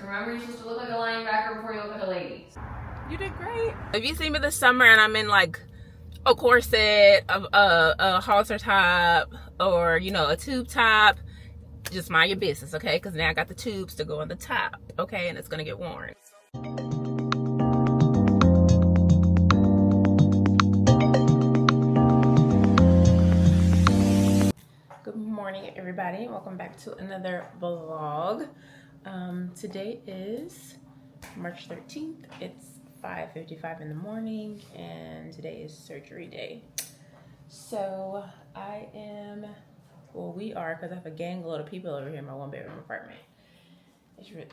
Remember, you're supposed to look like a linebacker before you look like a lady. You did great. If you see me this summer and I'm in like a corset, a halter top, or you know, a tube top, just mind your business, okay? Because now I got the tubes to go on the top, okay? And it's gonna get worn. Good morning, everybody. Welcome back to another vlog. Today is March 13th. It's 5:55 in the morning, and today is surgery day. So I am, well, we are, because I have a gang load of people over here in my one-bedroom apartment. It's really,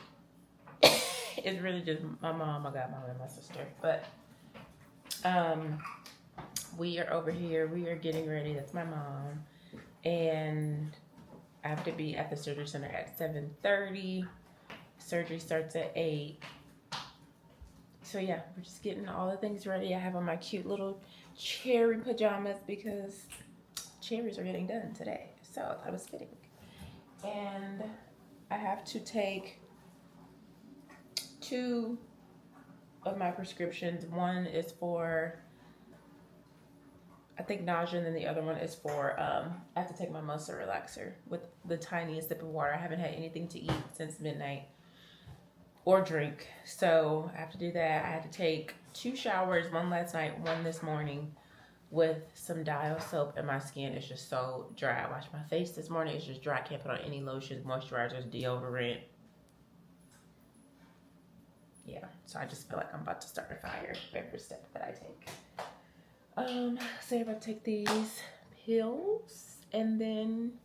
it's really just my mom, my godmom, and my sister. But we are over here. We are getting ready. That's my mom, and I have to be at the surgery center at 7:30. Surgery starts at 8. So yeah, we're just getting all the things ready. I have on my cute little cherry pajamas because cherries are getting done today. So that was fitting. And I have to take 2 of my prescriptions. One is for, I think, nausea, and then the other one is for, I have to take my muscle relaxer with the tiniest sip of water. I haven't had anything to eat since midnight or drink, so I have to do that. I had to take 2 showers, one last night, one this morning, with some dial soap, and my skin is just so dry. I washed my face this morning, it's just dry. I can't put on any lotions, moisturizers, deodorant. Yeah, so I just feel like I'm about to start a fire every step that I take. So I'm gonna take these pills and then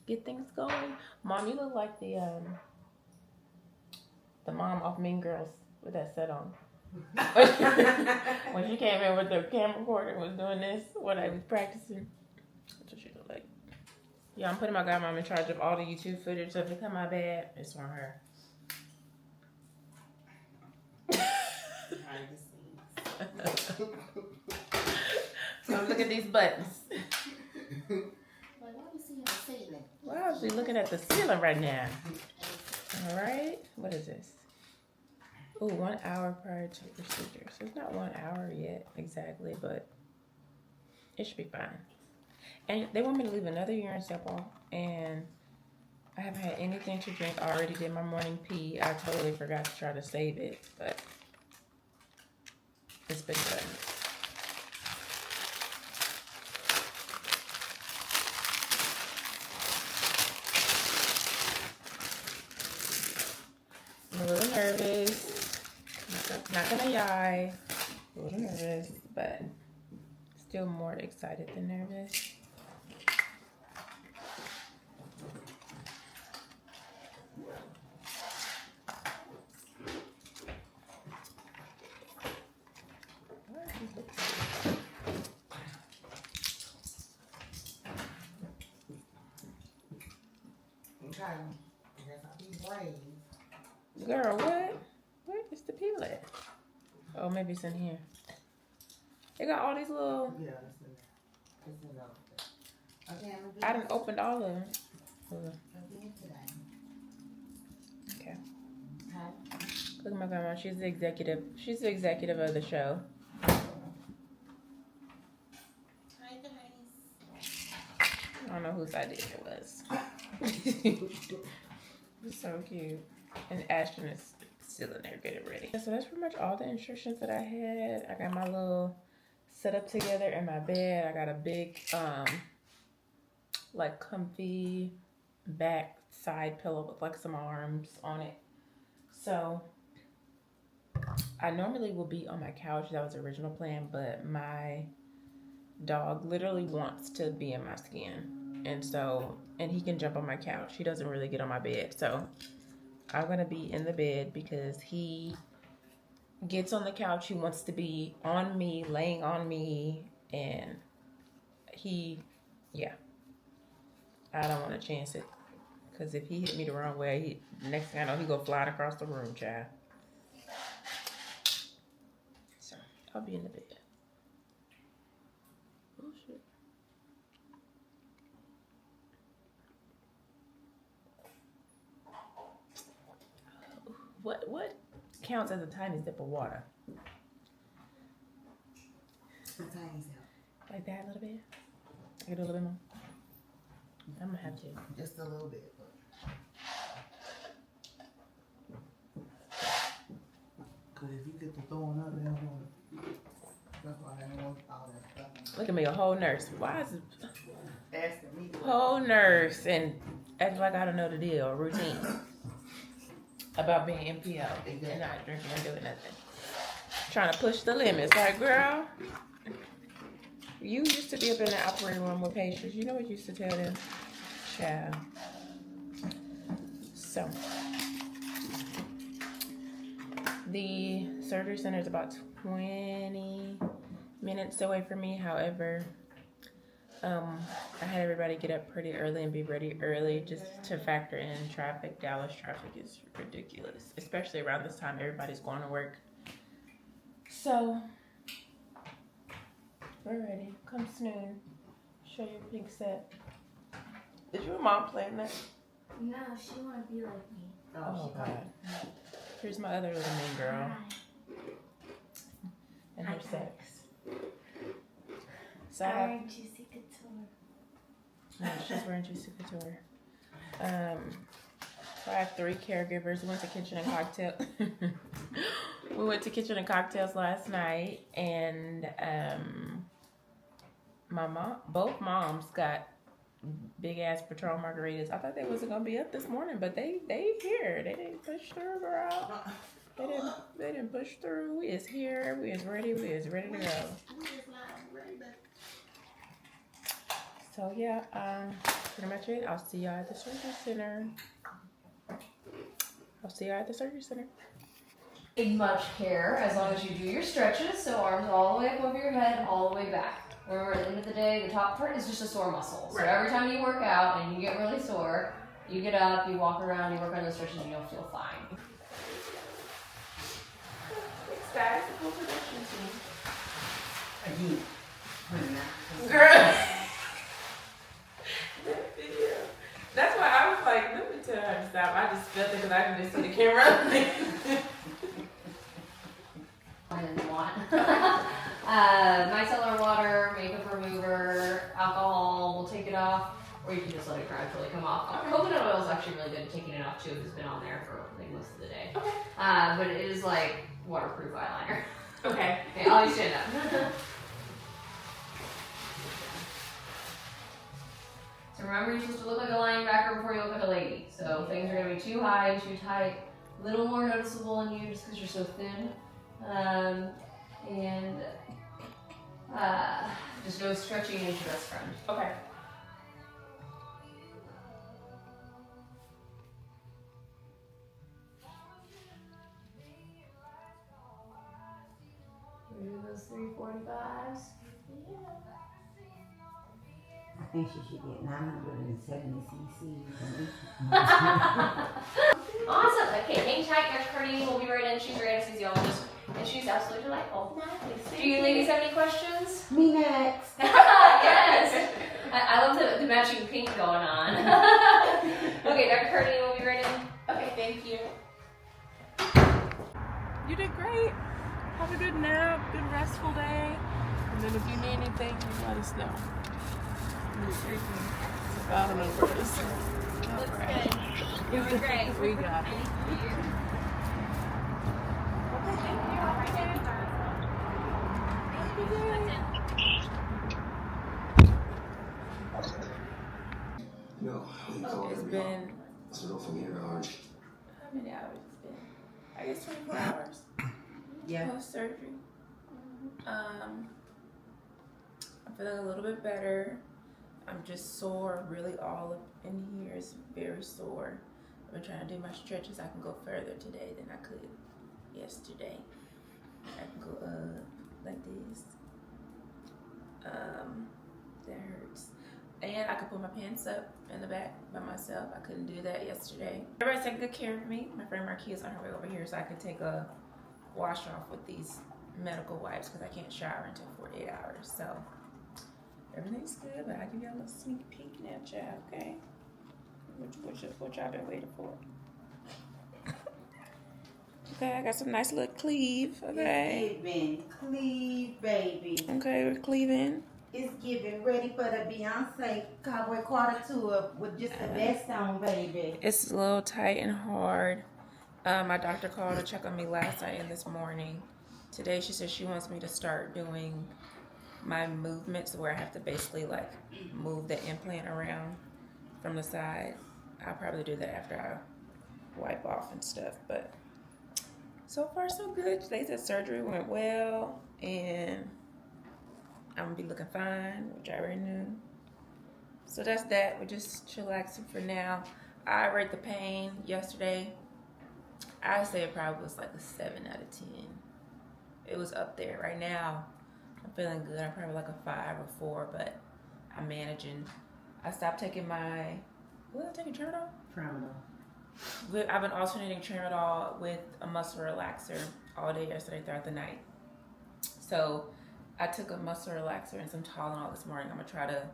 get things going. Mom, you look like the mom off Mean Girls with that set on. When she came in with the camcorder and was doing this when I was practicing. That's what she looked like. Yeah, I'm putting my godmom in charge of all the YouTube footage, so if it come out bad, it's from her. So look at these buttons. Why is she looking at the ceiling right now? Alright, what is this? Oh, 1 hour prior to procedure. So it's not 1 hour yet exactly, but it should be fine. And they want me to leave another urine sample, and I haven't had anything to drink. I already did my morning pee. I totally forgot to try to save it, but it's been done. I'm a little nervous. Not gonna lie. A little nervous, but still more excited than nervous. Girl, what? Where is the peel at? Oh, maybe it's in here. They got all these little. Yeah, it's in there. Okay, I done opened all of them. Okay. Look at my grandma. She's the executive. She's the executive of the show. Hi guys. I don't know whose idea it was. It's so cute. And Ashton is still in there getting ready. So that's pretty much all the instructions that I had. I got my little setup together in my bed. I got a big, like comfy back side pillow with like some arms on it. So I normally will be on my couch. That was the original plan, but my dog literally wants to be in my skin. And he can jump on my couch. He doesn't really get on my bed. So I'm gonna be in the bed because he gets on the couch. He wants to be on me, laying on me, and yeah. I don't want to chance it because if he hit me the wrong way, next thing I know, he go flying across the room, child. So I'll be in the bed. Oh shit. what counts as a tiny sip of water? A tiny sip. Like that a little bit? I can do a little bit more. I'm gonna have to. Just a little bit. Cause if you get to throwing up, then that's why I don't want all that stuff. Look at me, a whole nurse. Why is it Asking me to whole nurse and acting like I don't know the deal, routine about being MPO and not drinking and doing nothing. Trying to push the limits. Like, girl, you used to be up in the operating room with patients. You know what you used to tell them? Child. So, the surgery center is about 20 minutes away from me. However, I had everybody get up pretty early and be ready early just to factor in traffic. Dallas traffic is ridiculous, especially around this time. Everybody's going to work. So, we're ready. Come soon. Show your pink set. Did your mom plan that? No, she wanna be like me. Oh, God. Here's my other little mean girl. And her sex. So I have, Juicy Couture. no, she's wearing Juicy Couture. So I have 3 caregivers. We went to Kitchen and Cocktail. We went to Kitchen and Cocktails last night, and both moms got big ass Patron margaritas. I thought they wasn't gonna be up this morning, but they here. They didn't push through, girl. They didn't push through. We is here. We is ready. We is ready to go. So yeah, pretty much it. I'll see y'all at the surgery center. Need much care as long as you do your stretches, so arms all the way up over your head, all the way back. Remember, at the end of the day, the top part is just a sore muscle. So every time you work out and you get really sore, you get up, you walk around, you work on those stretches, and you'll feel fine. Thanks, guys. The whole production team. Girl. That video. That's why I was like, let me tell her to stop. I just felt it because I can just see the camera. I didn't want. Micellar water, makeup remover, alcohol, we'll take it off, or you can just let it gradually come off. Coconut oil is actually really good at taking it off too if it's been on there for like most of the day. Okay. But it is like waterproof eyeliner. Okay. Okay, I'll stand up. So remember, you're supposed to look like a linebacker before you look like a lady. So things are going to be too high and too tight. A little more noticeable in you just because you're so thin. Just no stretching into your best friend. Okay. Can we do those 345s? I think she should get 970 cc's. Awesome. Okay, hang tight. Dr. Carney will be right in. She's your anesthesiologist, and she's absolutely delightful. Nice. Do you ladies have any questions? Me next. Yes. I love the matching pink going on. Okay, Dr. Carney will be right in. Okay, thank you. You did great. Have a good nap, good restful day. And then if you need anything, you let us know. I don't know where it is. Looks good. You're doing great. We got it. Thank you. No, It's been, so from here, orange. how many hours it's been? I guess 24 hours. Yeah. Post surgery. I'm feeling a little bit better. I'm just sore, really all up in here is very sore. I'm trying to do my stretches. I can go further today than I could yesterday. I can go up like this. That hurts. And I could put my pants up in the back by myself. I couldn't do that yesterday. Everybody's taking good care of me. My friend Marquis is on her way over here so I can take a wash off with these medical wipes because I can't shower until 48 hours. So everything's good, but I'll give y'all a little sneak peek now, child, okay? What y'all been waiting for. Okay, I got some nice little cleave. Okay. It's giving cleave, baby. Okay, we're cleaving. It's giving ready for the Beyonce Cowboy Carter tour with just the vest on, baby. It's a little tight and hard. My doctor called to check on me last night and this morning. Today she said she wants me to start doing my movements where I have to basically like move the implant around from the side. I'll probably do that after I wipe off and stuff, but so far so good. They said surgery went well and I'm gonna be looking fine, which I already knew. So that's that. We're just chillaxing for now. I rate the pain yesterday. I say it probably was like a 7 out of 10. It was up there. Right now, I'm feeling good. I'm probably like a 5 or 4, but I'm managing. I stopped taking my, what did I take, Tramadol? Tramadol. I've been alternating Tramadol with a muscle relaxer all day yesterday throughout the night. So I took a muscle relaxer and some Tylenol this morning. I'm going to try to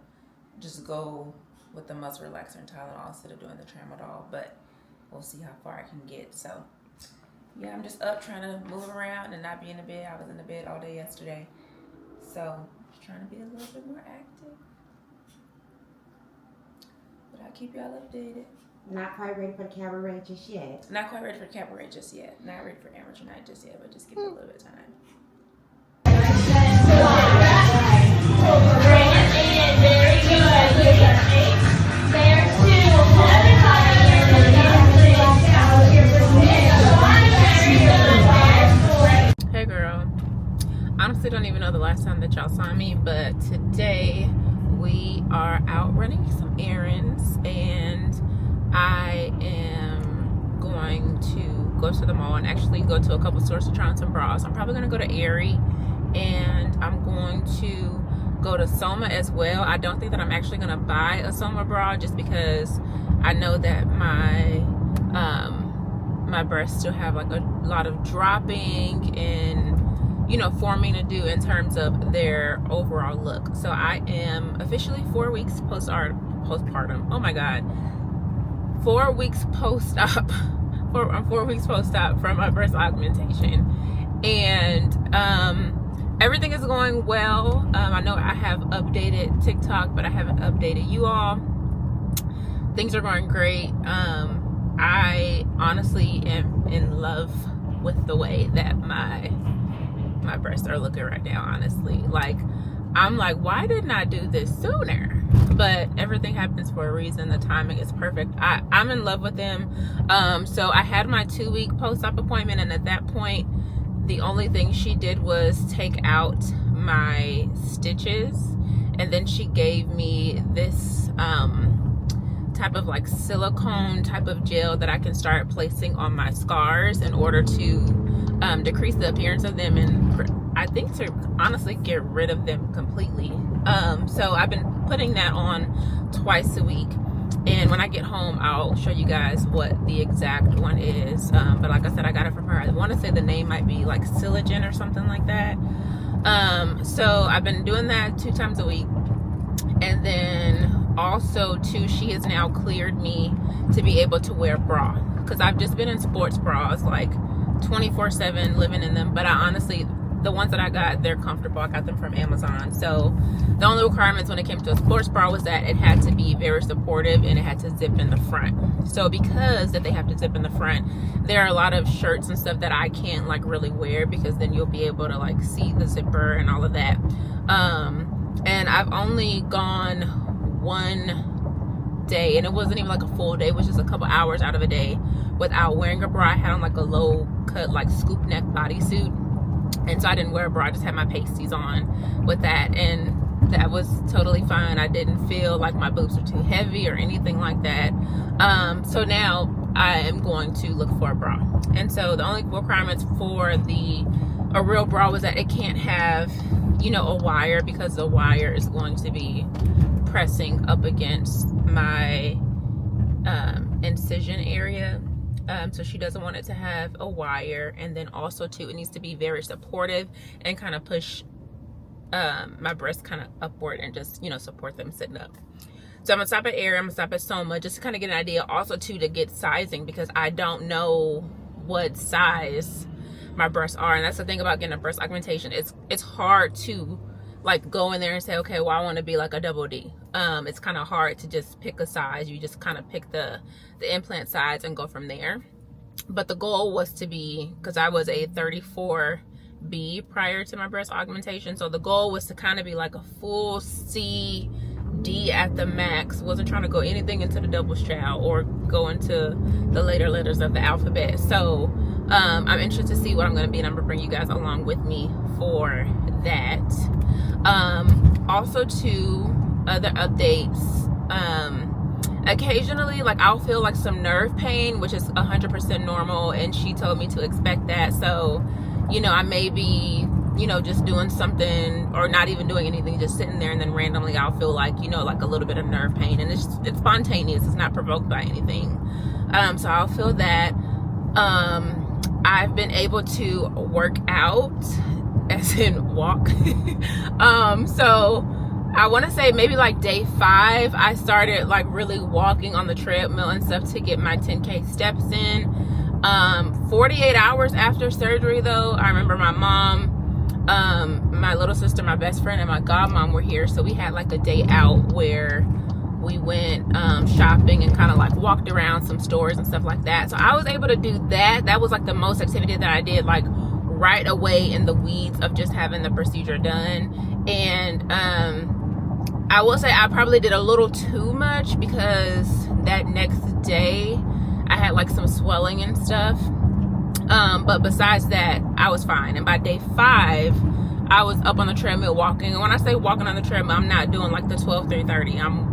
just go with the muscle relaxer and Tylenol instead of doing the Tramadol, but we'll see how far I can get. So yeah, I'm just up trying to move around and not be in the bed. I was in the bed all day yesterday. So just trying to be a little bit more active. But I'll keep y'all updated. Not quite ready for the cabaret just yet. Not quite ready for cabaret just yet. Not ready for amateur night just yet, but just give it a little bit of time. Hey girl, honestly don't even know the last time that y'all saw me, but today we are out running some errands and I am going to go to the mall and actually go to a couple stores to try on some bras. I'm probably going to go to Aerie and I'm going to go to Soma as well. I don't think that I'm actually going to buy a Soma bra just because I know that my breasts still have like a lot of dropping and forming to do in terms of their overall look. So I am officially 4 weeks postpartum. Oh my god. 4 weeks post-op. 4 weeks post-op from my breast augmentation. And everything is going well. I know I have updated TikTok, but I haven't updated you all. Things are going great. I honestly am in love with the way that my breasts are looking right now, honestly. Like, I'm like, why didn't I do this sooner? But everything happens for a reason. The timing is perfect. I'm in love with them. So I had my 2-week post-op appointment, and at that point, the only thing she did was take out my stitches, and then she gave me this type of like silicone type of gel that I can start placing on my scars in order to decrease the appearance of them, and I think to honestly get rid of them completely. So I've been putting that on twice a week, and when I get home I'll show you guys what the exact one is. But like I said, I got it from her. I want to say the name might be like Silogen or something like that. So I've been doing that 2 times a week, and then also too, she has now cleared me to be able to wear a bra, because I've just been in sports bras like 24/7 living in them. But I honestly, the ones that I got, they're comfortable. I got them from Amazon. So the only requirements when it came to a sports bra was that it had to be very supportive and it had to zip in the front. So because that they have to zip in the front, there are a lot of shirts and stuff that I can't like really wear, because then you'll be able to like see the zipper and all of that. And I've only gone 1 day, and it wasn't even like a full day, it was just a couple hours out of a day without wearing a bra. I had on like a low cut like scoop neck bodysuit, and so I didn't wear a bra. I just had my pasties on with that, and that was totally fine. I didn't feel like my boobs were too heavy or anything like that. So now I am going to look for a bra, and so the only requirements for a real bra was that it can't have a wire, because the wire is going to be pressing up against my incision area. So she doesn't want it to have a wire, and then also too, it needs to be very supportive and kind of push my breasts kind of upward and just support them sitting up. So I'm gonna stop at Aerie, I'm gonna stop at Soma just to kind of get an idea, also too to get sizing, because I don't know what size my breasts are. And that's the thing about getting a breast augmentation. It's hard to like go in there and say, okay, well, I want to be like a double D. It's kind of hard to just pick a size. You just kind of pick the implant size and go from there. But the goal was to be, because I was a 34B prior to my breast augmentation, so the goal was to kind of be like a full C, D at the max. Wasn't trying to go anything into the double child or go into the later letters of the alphabet. So I'm interested to see what I'm going to be, and I'm going to bring you guys along with me for that. Also, two other updates. Occasionally, like, I'll feel like some nerve pain, which is 100% normal, and she told me to expect that. So, you know, I may be, you know, just doing something or not even doing anything, just sitting there, and then randomly I'll feel like, you know, like a little bit of nerve pain, and it's spontaneous. It's not provoked by anything. So I'll feel that. I've been able to work out, as in walk. So I want to say maybe like day 5, I started like really walking on the treadmill and stuff to get my 10K steps in. 48 hours after surgery though, I remember my mom, my little sister, my best friend, and my godmom were here. So we had like a day out where we went shopping and kind of like walked around some stores and stuff like that. So I was able to do that. That was like the most activity that I did, like right away in the weeds of just having the procedure done. And I will say I probably did a little too much, because that next day I had like some swelling and stuff. But besides that, I was fine. And by day 5, I was up on the treadmill walking. And when I say walking on the treadmill, I'm not doing like the 12-3-30. I'm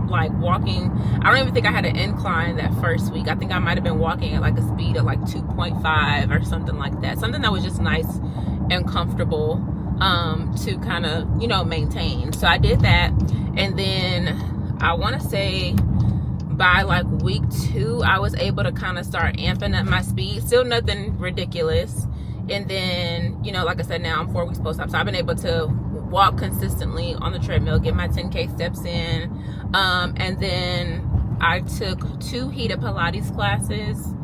like walking. I don't even think I had an incline that first week. I think I might have been walking at like a speed of like 2.5 or something like that. Something that was just nice and comfortable to kind of, you know, maintain. So I did that. And then I want to say by like week 2, I was able to kind of start amping up my speed. Still nothing ridiculous. And then, you know, like I said, now I'm 4 weeks post-op. So I've been able to walk consistently on the treadmill, get my 10K steps in. And then I took 2 heated Pilates classes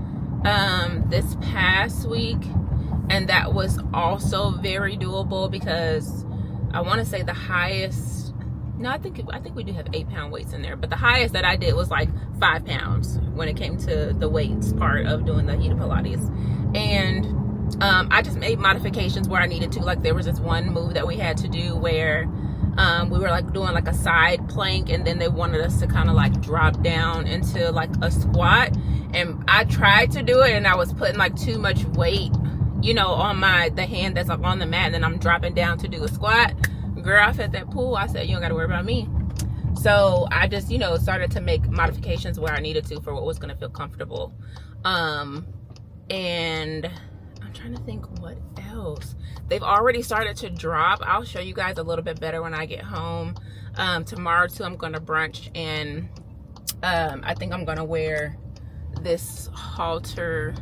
this past week. And that was also very doable, because I want to say the highest, no, I think we do have 8-pound weights in there, but the highest that I did was like 5 pounds when it came to the weights part of doing the heated Pilates. And I just made modifications where I needed to. Like, there was this one move that we had to do where we were like doing like a side plank, and then they wanted us to kind of like drop down into like a squat, and I tried to do it, and I was putting like too much weight, you know, on the hand that's up on the mat, and then I'm dropping down to do a squat. Girl, I fed that pool. I said, you don't got to worry about me. So I just, you know, started to make modifications where I needed to for what was going to feel comfortable. And I'm trying to think what else. They've already started to drop. I'll show you guys a little bit better when I get home. Tomorrow too, I'm going to brunch, and I think I'm going to wear this halter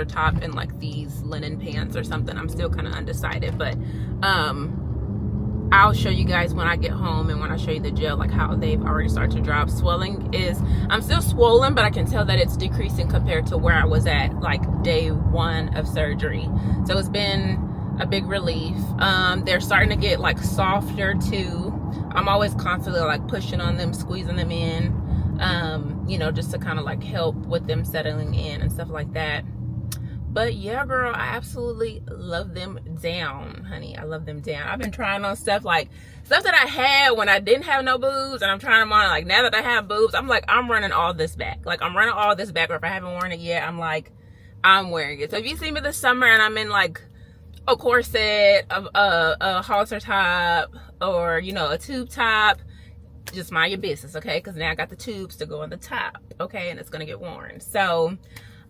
top and like these linen pants or something. I'm still kind of undecided, but I'll show you guys when I get home, and when I show you the gel, like how they've already started to drop. Swelling is, I'm still swollen, but I can tell that it's decreasing compared to where I was at like day 1 of surgery. So it's been a big relief. They're starting to get like softer too. I'm always constantly like pushing on them, squeezing them in, you know, just to kind of like help with them settling in and stuff like that. But yeah, girl, I absolutely love them down, honey. I love them down. I've been trying on stuff that I had when I didn't have no boobs, and I'm trying them on. Like, now that I have boobs, I'm like, I'm running all this back. Like, I'm running all this back, or if I haven't worn it yet, I'm like, I'm wearing it. So if you see me this summer and I'm in like a corset, a halter top, or, you know, a tube top, just mind your business, okay? Because now I got the tubes to go on the top, okay? And it's gonna get worn. So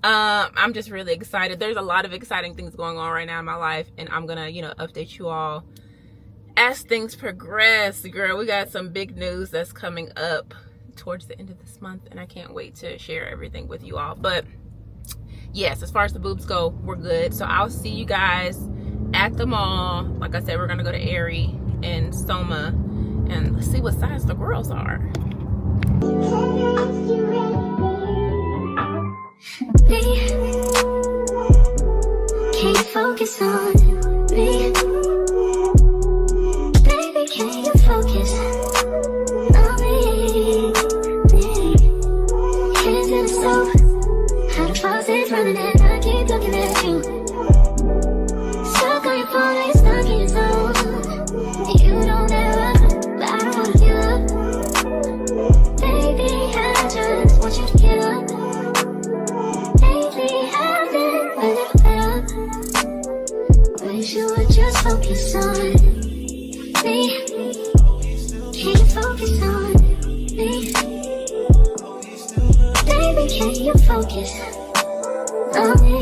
I'm just really excited. There's a lot of exciting things going on right now in my life, and I'm gonna, you know, update you all as things progress. Girl, we got some big news that's coming up towards the end of this month, and I can't wait to share everything with you all. But yes, as far as the boobs go, we're good. So I'll see you guys at the mall. Like I said, we're gonna go to Aerie and Soma, and let's see what size the girls are. Hey. focus on me? Baby, can you focus on me? Hands in the stove, how the faucet's running and I keep looking at you. Stuck on your phone, like stuck in your zone. You don't ever, but I don't wanna give up. Baby, I just want you to get up. Lately, I've been a little fed up. Wish you would just focus on me. Can you focus on me? Baby, can you focus on me?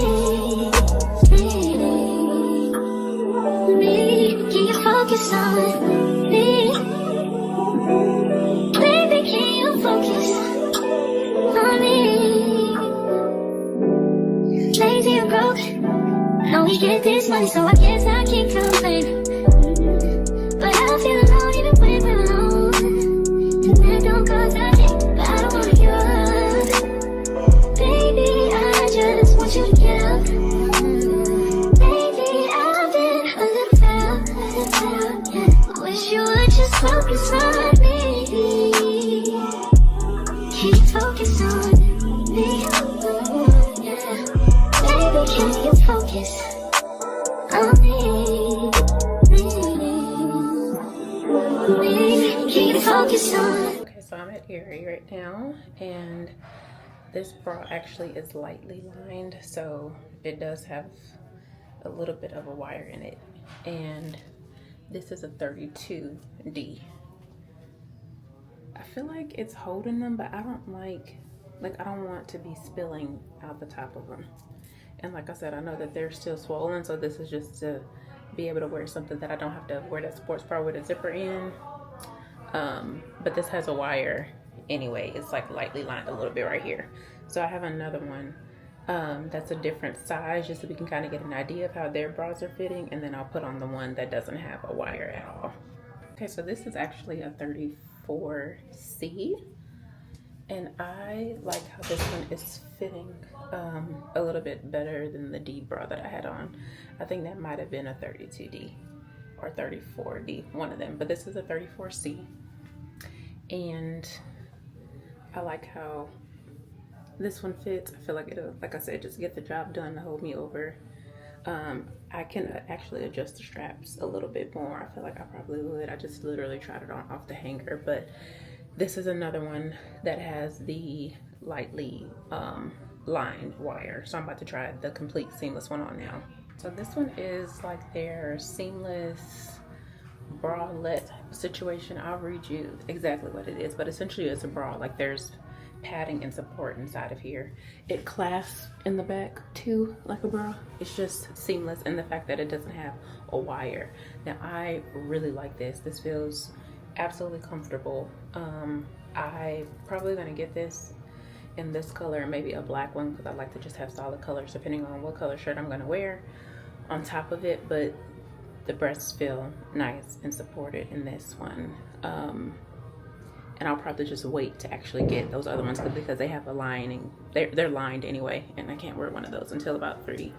Can you focus on me? Baby, can you focus on me? Lazy and broke, know we get this money, so I guess I can't complain. But I feel alone even when we're alone, and that don't cause I think, but I don't wanna give up. Baby, I just want you to get up. Lately, I've been a little fed up, yeah. Wish you would just focus on me. Can you focus on me? Yeah. Baby, can you focus on me? Can you focus on? Okay, so I'm at Erie right now, and this bra actually is lightly lined, so it does have a little bit of a wire in it. And this is a 32D. I feel like it's holding them, but I don't like I don't want to be spilling out the top of them. And like I said, I know that they're still swollen, so this is just to be able to wear something that I don't have to wear that sports bra with a zipper in. But this has a wire anyway. It's like lightly lined a little bit right here. So I have another one that's a different size, just so we can kind of get an idea of how their bras are fitting, and then I'll put on the one that doesn't have a wire at all. Okay, so this is actually a 34C, and I like how this one is fitting a little bit better than the D bra that I had on. I think that might have been a 32D or 34D, one of them, but this is a 34C. And I like how this one fits. I feel like it'll, like I said, just get the job done to hold me over. I can actually adjust the straps a little bit more. I feel like I probably would. I just literally tried it on off the hanger, but this is another one that has the lightly lined wire. So I'm about to try the complete seamless one on now. So this one is like their seamless bralette situation. I'll read you exactly what it is, but essentially it's a bra. Like there's padding and support inside of here. It clasps in the back too, like a bra. It's just seamless, and the fact that it doesn't have a wire. Now I really like this. This feels absolutely comfortable. I probably gonna get this in this color and maybe a black one, because I like to just have solid colors depending on what color shirt I'm gonna wear on top of it. But the breasts feel nice and supported in this one. And I'll probably just wait to actually get those other ones because they have a lining. They're lined anyway, and I can't wear one of those until about three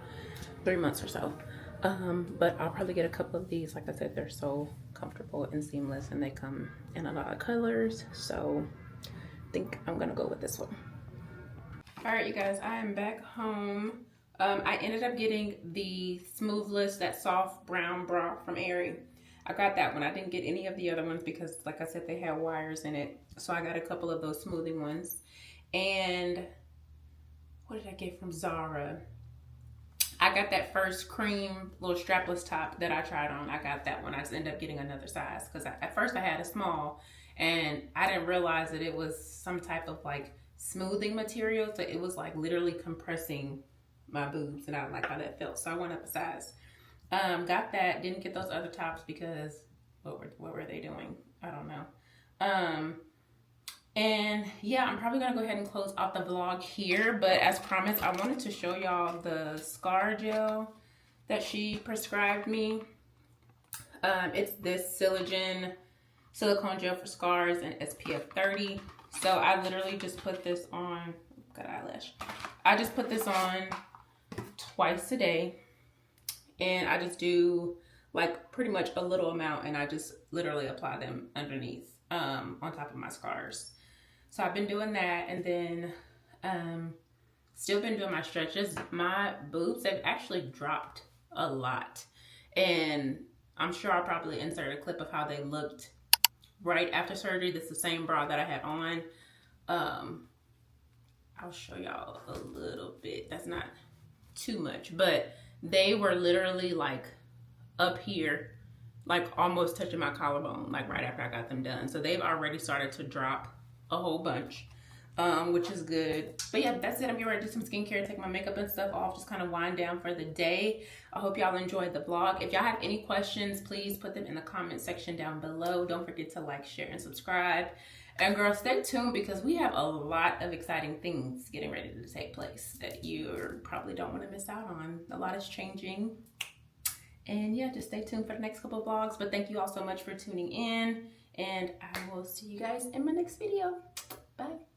months or so. But I'll probably get a couple of these. Like I said, they're so comfortable and seamless, and they come in a lot of colors. So I think I'm gonna go with this one. All right, you guys, I am back home. I ended up getting the Smoothless, that soft brown bra from Aerie. I got that one. I didn't get any of the other ones because, like I said, they had wires in it. So I got a couple of those smoothing ones. And what did I get from Zara? I got that first cream little strapless top that I tried on. I got that one. I just ended up getting another size because at first I had a small, and I didn't realize that it was some type of like smoothing material. So it was like literally compressing my boobs, and I didn't like how that felt. So I went up a size. Got that. Didn't get those other tops because what were they doing? I don't know. And yeah, I'm probably gonna go ahead and close out the vlog here, but as promised, I wanted to show y'all the scar gel that she prescribed me. It's this silicone gel for scars and SPF 30. So I literally just put this on, got eyelash. I just put this on twice a day. And I just do like pretty much a little amount, and I just literally apply them underneath, on top of my scars. So I've been doing that, and then still been doing my stretches. My boobs have actually dropped a lot, and I'm sure I'll probably insert a clip of how they looked right after surgery. This is the same bra that I had on. I'll show y'all a little bit. That's not too much, but they were literally like up here, like almost touching my collarbone, like right after I got them done. So they've already started to drop a whole bunch, which is good. But yeah, that's it. I'm getting ready to do some skincare, take my makeup and stuff off, just kind of wind down for the day. I hope y'all enjoyed the vlog. If y'all have any questions, please put them in the comment section down below. Don't forget to like, share, and subscribe. And girl, stay tuned because we have a lot of exciting things getting ready to take place that you probably don't want to miss out on. A lot is changing. And yeah, just stay tuned for the next couple of vlogs. But thank you all so much for tuning in. And I will see you guys in my next video. Bye.